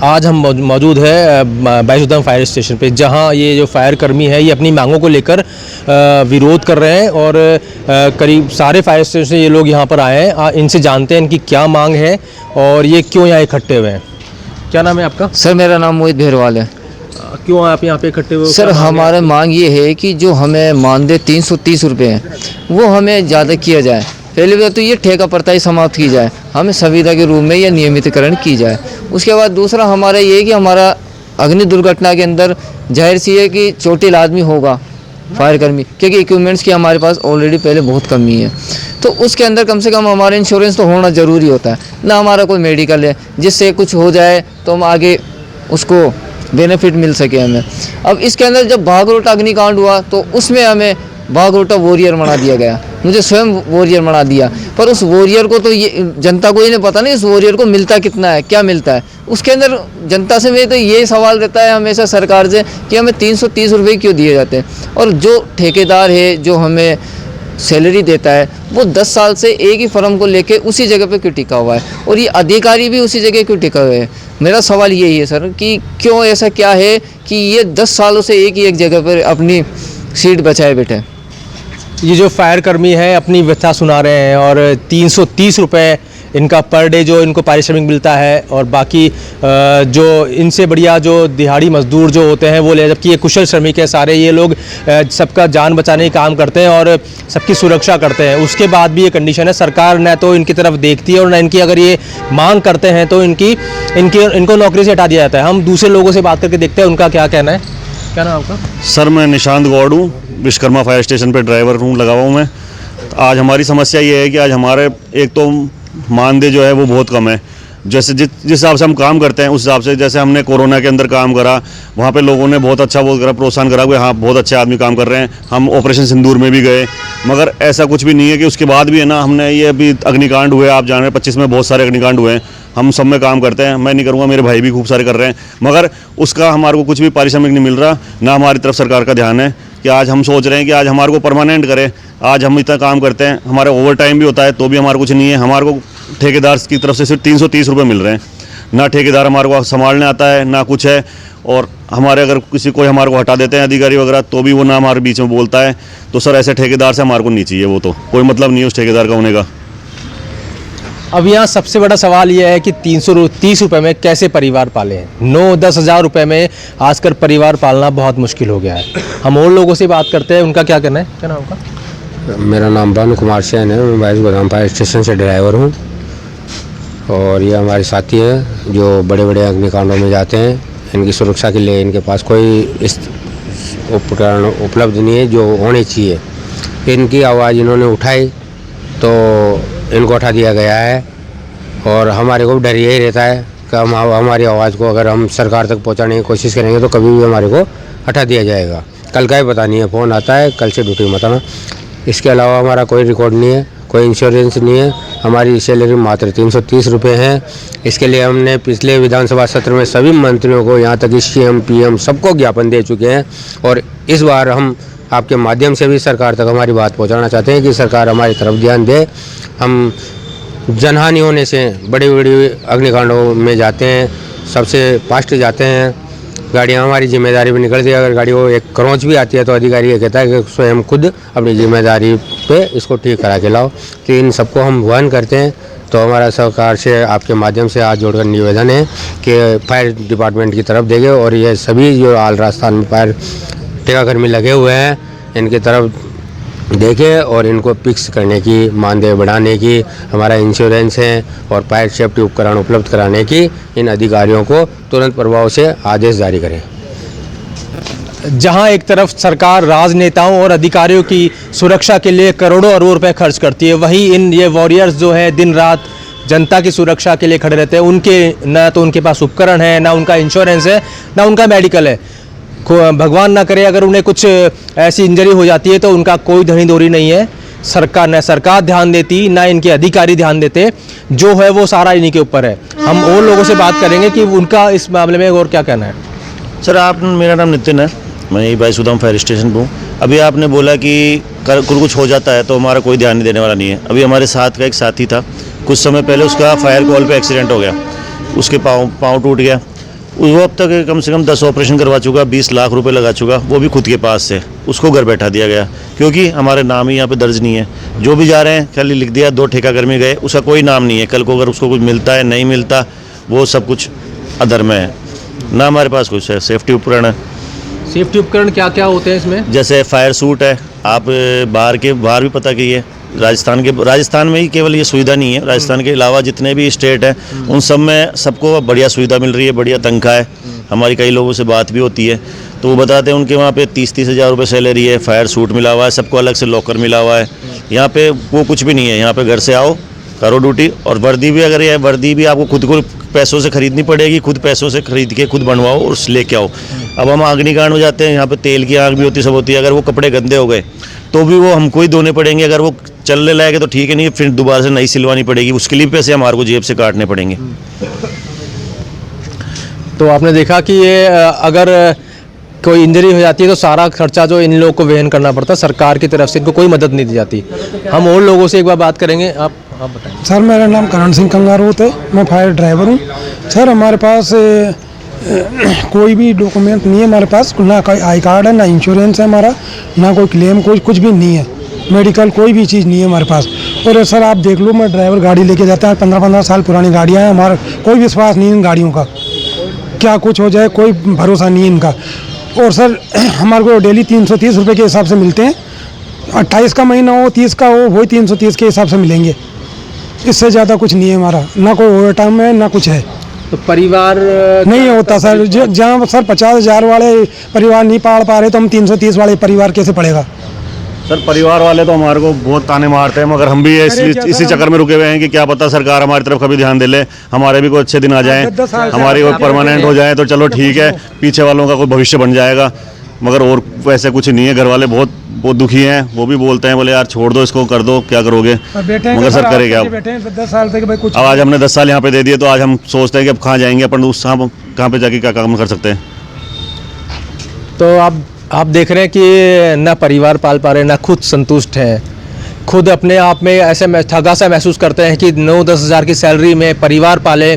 आज हम मौजूद है बाईसुदम फायर स्टेशन पे, जहां ये जो फायर कर्मी है ये अपनी मांगों को लेकर विरोध कर रहे हैं और करीब सारे फायर स्टेशन से ये लोग यहां पर आए हैं। इनसे जानते हैं इनकी क्या मांग है और ये क्यों यहाँ इकट्ठे हुए हैं। क्या नाम है आपका? सर मेरा नाम मोहित भेरवाल है। क्यों आप यहाँ पे इकट्ठे हुए? सर हमारा मांग ये है कि जो हमें मानदेय 330 रुपये है वो हमें ज़्यादा किया जाए। पहले बात तो ये ठेका प्रथा समाप्त की जाए, हमें संविदा के रूप में यह नियमितीकरण की जाए। उसके बाद दूसरा हमारा ये है कि हमारा अग्नि दुर्घटना के अंदर जाहिर सी है कि चोटिल आदमी होगा फायर कर्मी, क्योंकि इक्विपमेंट्स की हमारे पास ऑलरेडी पहले बहुत कमी है। तो उसके अंदर कम से कम हमारा इंश्योरेंस तो होना ज़रूरी होता है ना। हमारा कोई मेडिकल है जिससे कुछ हो जाए तो हम आगे उसको बेनिफिट मिल सके हमें। अब इसके अंदर जब भागरोटा अग्निकांड हुआ तो उसमें हमें भागरोटा वॉरियर बना दिया गया, मुझे स्वयं वॉरियर बना दिया। पर उस वॉरियर को तो ये जनता को ही नहीं पता नहीं इस वॉरियर को मिलता कितना है, क्या मिलता है। उसके अंदर जनता से मेरे तो ये सवाल रहता है हमेशा सरकार से कि हमें 330 रुपये क्यों दिए जाते हैं, और जो ठेकेदार है जो हमें सैलरी देता है वो 10 साल से एक ही फर्म को लेके उसी जगह पे क्यों टिका हुआ है, और ये अधिकारी भी उसी जगह क्यों टिका हुए हैं। मेरा सवाल यही है सर कि क्यों ऐसा क्या है कि ये 10 सालों से एक जगह पर अपनी सीट बचाए बैठे। ये जो फायर कर्मी है अपनी व्यथा सुना रहे हैं और 330 रुपये इनका पर डे जो इनको पारिश्रमिक मिलता है, और बाकी जो इनसे बढ़िया जो दिहाड़ी मजदूर जो होते हैं वो ले, जबकि ये कुशल श्रमिक है सारे, ये लोग सबका जान बचाने का काम करते हैं और सबकी सुरक्षा करते हैं। उसके बाद भी ये कंडीशन है, सरकार न तो इनकी तरफ देखती है और न इनकी अगर ये मांग करते हैं तो इनको नौकरी से हटा दिया जाता है। हम दूसरे लोगों से बात करके देखते हैं उनका क्या कहना है। क्या नाम आपका? सर मैं निशांत गौड़ हूँ, विश्वकर्मा फायर स्टेशन पे ड्राइवर हूँ, लगा हुआ हूँ मैं। आज हमारी समस्या ये है कि आज हमारे एक तो मानदेय जो है वो बहुत कम है। जैसे जिस हिसाब से हम काम करते हैं उस हिसाब से, जैसे हमने कोरोना के अंदर काम करा वहाँ पे लोगों ने बहुत अच्छा वो करा, प्रोत्साहन करा कि हाँ बहुत अच्छे आदमी काम कर रहे हैं। हम ऑपरेशन सिंदूर में भी गए, मगर ऐसा कुछ भी नहीं है कि उसके बाद भी है ना, हमने ये अभी अग्निकांड हुए, आप जान रहे हैं 25 में बहुत सारे अग्निकांड हुए हैं। हम सब में काम करते हैं, मैं नहीं करूँगा, मेरे भाई भी खूब सारे कर रहे हैं, मगर उसका हमारे को कुछ भी पारिश्रमिक नहीं मिल रहा, ना हमारी तरफ सरकार का ध्यान है कि आज हम सोच रहे हैं कि आज हमारे को परमानेंट करे। आज हम इतना काम करते हैं, हमारे ओवर टाइम भी होता है तो भी हमारे कुछ नहीं है। हमारे को ठेकेदार की तरफ से सिर्फ 330 रुपये मिल रहे हैं, ना ठेकेदार हमारे को संभालने आता है ना कुछ है। और हमारे अगर किसी को हमारे को हटा देते हैं अधिकारी वगैरह तो भी वो ना हमारे बीच में बोलता है। तो सर ऐसे ठेकेदार से हमारे को नहीं चाहिए, वो तो कोई मतलब नहीं है उस ठेकेदार का होने का। अब यहाँ सबसे बड़ा सवाल ये है कि 330 रुपये में कैसे परिवार पालें। 9-10 हज़ार रुपये में आजकल परिवार पालना बहुत मुश्किल हो गया है। हम और लोगों से बात करते हैं, उनका क्या कहना है। क्या नाम आपका? मेरा नाम भानु कुमार सेन है, मैं बाईसुदम फायर स्टेशन से ड्राइवर हूँ। और ये हमारे साथी हैं जो बड़े बड़े अग्निकांडों में जाते हैं। इनकी सुरक्षा के लिए इनके पास कोई इस उपकरण उपलब्ध नहीं है जो होने चाहिए। इनकी आवाज़ इन्होंने उठाई तो इनको हटा दिया गया है, और हमारे को डर यही रहता है कि हम हमारी आवाज़ को अगर हम सरकार तक पहुंचाने की कोशिश करेंगे तो कभी भी हमारे को हटा दिया जाएगा। कल का ही पता नहीं है, फ़ोन आता है कल से ड्यूटी मत आना। इसके अलावा हमारा कोई रिकॉर्ड नहीं है, कोई इंश्योरेंस नहीं है। हमारी सैलरी मात्र 330 रुपये है। इसके लिए हमने पिछले विधानसभा सत्र में सभी मंत्रियों को, यहाँ तक CM PM सबको ज्ञापन दे चुके हैं, और इस बार हम आपके माध्यम से भी सरकार तक हमारी बात पहुंचाना चाहते हैं कि सरकार हमारी तरफ ध्यान दे। हम जनहानि होने से बड़ी बड़ी अग्निकांडों में जाते हैं, सबसे फास्ट जाते हैं, गाड़ियाँ हमारी जिम्मेदारी पे निकलती है। अगर गाड़ी को एक क्रोच भी आती है तो अधिकारी ये कहता है कि स्वयं खुद अपनी जिम्मेदारी पे इसको ठीक करा के लाओ। तो इन सबको हम वहन करते हैं। तो हमारा सरकार से आपके माध्यम से हाथ जोड़कर निवेदन है कि फायर डिपार्टमेंट की तरफ देंगे, और ये सभी जो आल राजस्थान में फायर ठेकाकर्मी लगे हुए हैं इनकी तरफ देखें और इनको फिक्स करने की, मानदेय बढ़ाने की, हमारा इंश्योरेंस है और फायर सेफ्टी उपकरण उपलब्ध कराने की इन अधिकारियों को तुरंत प्रभाव से आदेश जारी करें। जहां एक तरफ सरकार राजनेताओं और अधिकारियों की सुरक्षा के लिए करोड़ों अरबों रुपए खर्च करती है, वहीं ये वॉरियर्स जो है दिन रात जनता की सुरक्षा के लिए खड़े रहते हैं। उनके न तो उनके पास उपकरण है, ना उनका इंश्योरेंस है, ना उनका मेडिकल है। भगवान ना करे अगर उन्हें कुछ ऐसी इंजरी हो जाती है तो उनका कोई धनी दोरी नहीं है। सरकार ध्यान देती, ना इनके अधिकारी ध्यान देते, जो है वो सारा इन्हीं के ऊपर है। हम और लोगों से बात करेंगे कि उनका इस मामले में और क्या कहना है। सर मेरा नाम नितिन है, मैं यही बाईसुदम फायर स्टेशन पर हूँ। अभी आपने बोला कि कुछ हो जाता है तो हमारा कोई ध्यान नहीं देने वाला नहीं है। अभी हमारे साथ का एक साथी था, कुछ समय पहले उसका फायर कॉल पे एक्सीडेंट हो गया, उसके पाँव टूट गया। वो अब तक कम से कम 10 ऑपरेशन करवा चुका, 20 लाख रुपए लगा चुका, वो भी खुद के पास से। उसको घर बैठा दिया गया क्योंकि हमारे नाम ही यहाँ पे दर्ज नहीं है। जो भी जा रहे हैं खाली लिख दिया 2 ठेकाकर्मी गए, उसका कोई नाम नहीं है। कल को अगर उसको कुछ मिलता है नहीं मिलता, वो सब कुछ अधर में है ना। हमारे पास कुछ है सेफ्टी उपकरण है। सेफ्टी उपकरण क्या क्या होते हैं इसमें? जैसे फायर सूट है, आप बाहर भी पता कीजिए। राजस्थान में ही केवल ये सुविधा नहीं है, राजस्थान के अलावा जितने भी स्टेट हैं उन सब में सबको बढ़िया सुविधा मिल रही है, बढ़िया तनख्वाह है। हमारी कई लोगों से बात भी होती है तो वो बताते हैं उनके वहाँ पे 30-30 हज़ार रुपये सैलरी है, फायर सूट मिला हुआ है, सबको अलग से लॉकर मिला हुआ है। यहाँ पे वो कुछ भी नहीं है। यहाँ पे घर से आओ, करो ड्यूटी, और वर्दी भी अगर ये वर्दी भी आपको खुद को पैसों से खरीदनी पड़ेगी, खुद पैसों से खरीद के खुद बनवाओ और लेके आओ। अब हम अग्निकांड में जाते हैं, यहाँ पे तेल की आग भी होती, सब होती है। अगर वो कपड़े गंदे हो गए तो भी वो हमको ही धोने पड़ेंगे। अगर वो चलने लायक है तो ठीक है, नहीं फिर दोबारा से नई सिलवानी पड़ेगी, उसके लिए पैसे हमारे को जेब से काटने पड़ेंगे। तो आपने देखा कि ये अगर कोई इंजरी हो जाती है तो सारा खर्चा जो इन लोगों को वहन करना पड़ता है, सरकार की तरफ से इनको कोई मदद नहीं दी जाती। हम और लोगों से एक बार बात करेंगे। आप बताएं। सर मेरा नाम करण सिंह कंगारूत है, मैं फायर ड्राइवर हूँ। सर हमारे पास कोई भी डॉक्यूमेंट नहीं है हमारे पास, ना कोई आई कार्ड है, ना इंश्योरेंस है हमारा, ना कोई क्लेम, कुछ भी नहीं है। मेडिकल कोई भी चीज़ नहीं है हमारे पास। और सर आप देख लो, मैं ड्राइवर गाड़ी लेके जाता है, 15-15 साल पुरानी गाड़ियाँ हैं, हमारा कोई विश्वास नहीं है इन गाड़ियों का, क्या कुछ हो जाए कोई भरोसा नहीं है इनका। और सर हमारे को डेली 330 रुपये के हिसाब से मिलते हैं। 28 का महीना हो, 30 का हो, वही 330 के हिसाब से मिलेंगे। इससे ज़्यादा कुछ नहीं है हमारा, ना कोई ओवर टाइम है ना कुछ है। तो परिवार नहीं होता सर, जहाँ सर 50,000 वाले परिवार नहीं पाल पा रहे तो हम 330 वाले परिवार कैसे पड़ेगा? सर परिवार वाले तो हमारे को बहुत ताने मारते हैं, मगर हम भी इसी चक्कर में रुके हुए हैं कि क्या पता सरकार हमारी तरफ कभी ध्यान दे ले, हमारे भी कोई अच्छे दिन आ जाएं, हमारी कोई परमानेंट हो जाए तो चलो ठीक है, पीछे वालों का कोई भविष्य बन जाएगा। मगर और वैसे कुछ नहीं है। घर वाले बहुत दुखी हैं, वो भी बोलते हैं, बोले यार छोड़ दो इसको, कर दो, क्या करोगे, मगर सर करे क्या। 10 साल तक भाई कुछ। अब आज हमने 10 साल यहाँ पे दे दिए तो आज हम सोचते हैं कि अब कहाँ जाएंगे अपन, उस कहाँ पे जाके क्या काम कर सकते हैं। तो आप देख रहे हैं कि ना परिवार पाल पा रहे, ना खुद संतुष्ट हैं, खुद अपने आप में ऐसे ठगा सा महसूस करते हैं कि 9-10 हज़ार की सैलरी में परिवार पाले,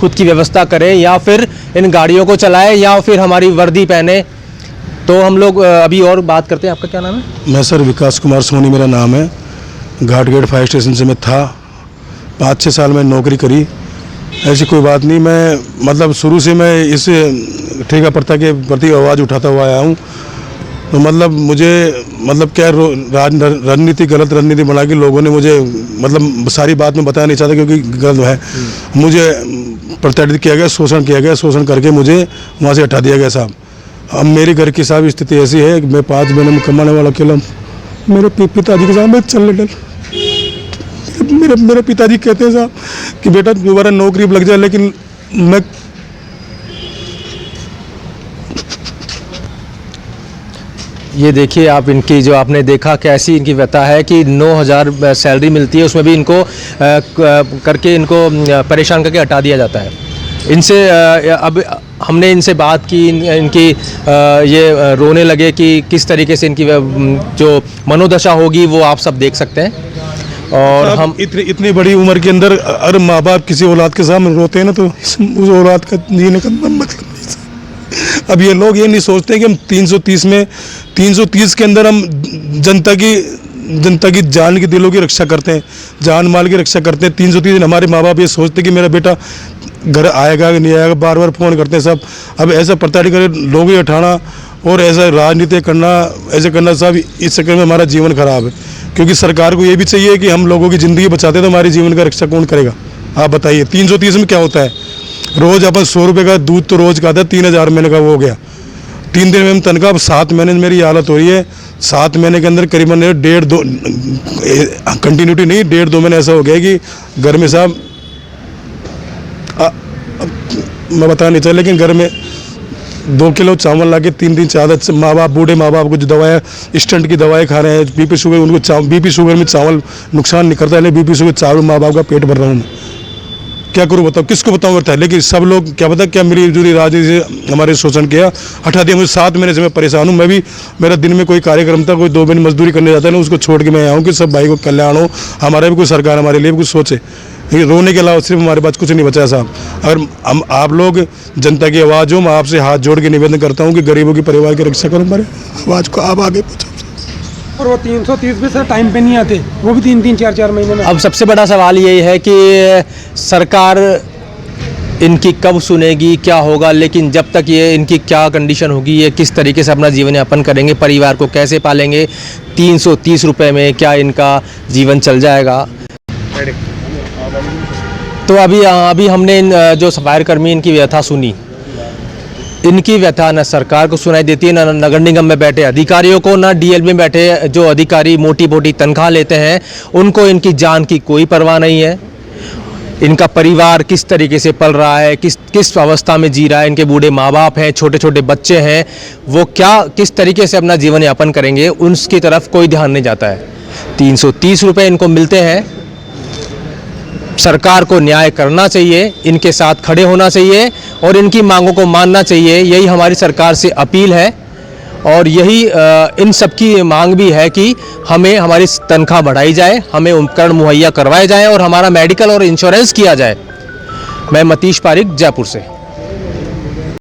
खुद की व्यवस्था करें, या फिर इन गाड़ियों को चलाएं, या फिर हमारी वर्दी पहने। तो हम लोग अभी और बात करते हैं। आपका क्या नाम है? मैं सर विकास कुमार सोनी मेरा नाम है। घाटगेट फायर स्टेशन से मैं था, 5-6 साल में नौकरी करी। ऐसी कोई बात नहीं, मैं मतलब शुरू से मैं इस ठेका प्रथा के प्रति आवाज़ उठाता हुआ आया हूँ। तो मतलब मुझे क्या रणनीति, गलत रणनीति बना के लोगों ने मुझे मतलब सारी बात में बताया नहीं चाहता क्योंकि गलत है। मुझे प्रताड़ित किया गया, शोषण किया गया, शोषण करके मुझे वहाँ से हटा दिया गया साहब। अब मेरे घर की साहब स्थिति ऐसी है कि मैं 5 महीने में कमाने वाला अकेला। मेरे पिताजी के साथ मैं चलने डर, मेरे पिताजी कहते हैं साहब कि बेटा दोबारा नौकरी लग जाए, लेकिन मैं ये देखिए आप, इनकी जो आपने देखा कैसी इनकी व्यथा है कि 9,000 सैलरी मिलती है, उसमें भी इनको करके इनको परेशान करके हटा दिया जाता है। इनसे अब हमने इनसे बात की, इनकी ये रोने लगे कि किस तरीके से इनकी जो मनोदशा होगी वो आप सब देख सकते हैं। और हम इतनी बड़ी उम्र के अंदर अगर माँ बाप किसी औलाद के सामने रोते हैं ना तो उस औलाद का जीने का मतलब नहीं। अब ये लोग ये नहीं सोचते कि हम 330 के अंदर हम जनता की जान की, दिलों की रक्षा करते हैं, जान माल की रक्षा करते हैं। 330 हमारे माँ बाप ये सोचते हैं कि मेरा बेटा घर आएगा कि नहीं आएगा, बार बार फ़ोन करते हैं सब। अब ऐसा प्रताड़ित कर लोग ही उठाना और ऐसा राजनीति करना, ऐसे करना साहब, इस चक्कर में हमारा जीवन खराब है। क्योंकि सरकार को ये भी चाहिए कि हम लोगों की ज़िंदगी बचाते तो हमारे जीवन का रक्षा कौन करेगा? आप बताइए। 330 में क्या होता है? रोज़ अपन 100 रुपये का दूध तो रोज़ का था, 3,000 महीने का वो हो गया। 3 दिन में हम तनख्वाह, अब 7 महीने मेरी हालत हो रही है। 7 महीने के अंदर करीबन 1.5-2 कंटिन्यूटी नहीं, 1.5-2 महीने ऐसा हो गया कि घर में साहब मैं बता नहीं चाहिए, लेकिन घर में 2 किलो चावल ला के 3 चादर, माँ बाप, बूढ़े माँ बाप को जो दवाएं, स्टंट की दवाएं खा रहे हैं, बीपी शुगर, उनको बीपी शुगर में चावल नुकसान नहीं करता है, बीपी शुगर चावल माँ बाप का पेट भर रहा हूँ मैं। क्या करूँ बताओ, किसको बताऊँ करता है। लेकिन सब लोग क्या पता क्या मिली जुली राजनीति से हमारे शोषण किया, हटा दिया मुझे। 7 महीने से मैं परेशान हूँ। मैं भी, मेरा दिन में कोई कार्यक्रम था, कोई 2 महीने मजदूरी करने जाता है ना, उसको छोड़ के मैं आया हूँ कि सब भाई को कल्याण हो, हमारा भी कोई सरकार हमारे लिए भी कुछ सोचे। लेकिन रोने के अलावा सिर्फ हमारे पास कुछ नहीं बचा है साहब। अगर हम आप लोग जनता की आवाज़ हो, मैं आपसे हाथ जोड़ के निवेदन करता हूँ कि गरीबों की परिवार की रक्षा करो, हमारे आवाज़ को आप आगे पहुँचाओ। और वो 330 भी सर टाइम पे नहीं आते, वो भी 3-3 4-4 महीने में। अब सबसे बड़ा सवाल यही है कि सरकार इनकी कब सुनेगी, क्या होगा, लेकिन जब तक ये इनकी क्या कंडीशन होगी, ये किस तरीके से अपना जीवन यापन करेंगे, परिवार को कैसे पालेंगे, 330 रुपये में क्या इनका जीवन चल जाएगा। तो अभी हमने जो सफाई कर्मी इनकी व्यथा सुनी, इनकी व्यथा न सरकार को सुनाई देती है, न नगर निगम में बैठे अधिकारियों को, न डीएल में बैठे जो अधिकारी मोटी मोटी तनख्वाह लेते हैं उनको इनकी जान की कोई परवाह नहीं है। इनका परिवार किस तरीके से पल रहा है, किस अवस्था में जी रहा है, इनके बूढ़े माँ बाप हैं, छोटे छोटे बच्चे हैं, वो किस तरीके से अपना जीवन यापन करेंगे, उसकी तरफ कोई ध्यान नहीं जाता है। 330 रुपये इनको मिलते हैं। सरकार को न्याय करना चाहिए, इनके साथ खड़े होना चाहिए और इनकी मांगों को मानना चाहिए। यही हमारी सरकार से अपील है और यही इन सब की मांग भी है कि हमें हमारी तनख्वाह बढ़ाई जाए, हमें उपकरण मुहैया करवाए जाएं और हमारा मेडिकल और इंश्योरेंस किया जाए। मैं मतीश पारिक, जयपुर से।